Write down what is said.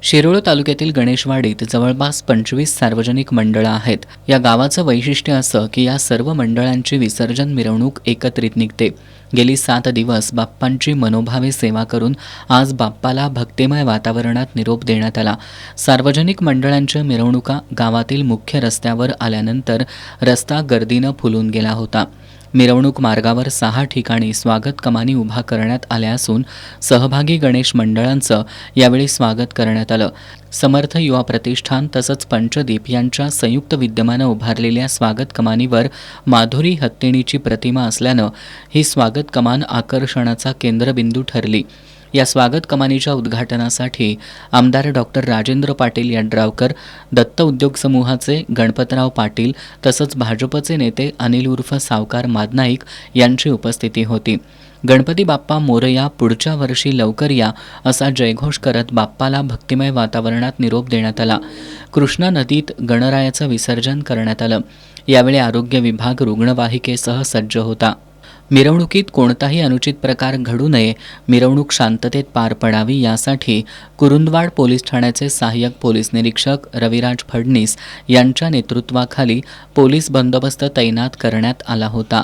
शिरोळ तालुक्यातील गणेशवाडीत जवळपास 25 सार्वजनिक मंडळं आहेत। या गावाचं वैशिष्ट्य असं की या सर्व मंडळांची विसर्जन मिरवणूक एकत्रित निघते। गेली 7 दिवस बाप्पांची मनोभावे सेवा करून आज बाप्पाला भक्तिमय वातावरणात निरोप देण्यात आला। सार्वजनिक मंडळांच्या मिरवणुका गावातील मुख्य रस्त्यावर आल्यानंतर रस्ता गर्दीनं फुलून गेला होता। मिरवणूक मार्गावर 6 ठिकाणी स्वागत कमानी उभा करण्यात आल्या असून सहभागी गणेश मंडळांचं यावेळी स्वागत करण्यात आलं। समर्थ युवा प्रतिष्ठान तसंच पंचदीप यांच्या संयुक्त विद्यमानं उभारलेल्या स्वागत कमानीवर माधुरी हत्तीणीची प्रतिमा असल्यानं ही स्वागत कमान आकर्षणाचा केंद्रबिंदू ठरली। या स्वागत कमानीच्या उद्घाटनासाठी आमदार डॉक्टर राजेंद्र पाटील यड्रावकर, दत्त उद्योग समूहाचे गणपतराव पाटील तसंच भाजपचे नेते अनिल उर्फ सावकार मादनाईक यांची उपस्थिती होती। गणपती बाप्पा मोरया, पुढच्या वर्षी लवकर या असा जयघोष करत बाप्पाला भक्तिमय वातावरणात निरोप देण्यात आला। कृष्णा नदीत गणरायाचं विसर्जन करण्यात आलं। यावेळी आरोग्य विभाग रुग्णवाहिकेसह सज्ज होता। मिरवणुकीत कोणताही अनुचित प्रकार घडू नये, मिरवणूक शांततेत पार पडावी यासाठी कुरुंदवाड पोलीस ठाण्याचे सहाय्यक पोलीस निरीक्षक रविराज फडणीस यांच्या नेतृत्वाखाली पोलीस बंदोबस्त तैनात करण्यात आला होता।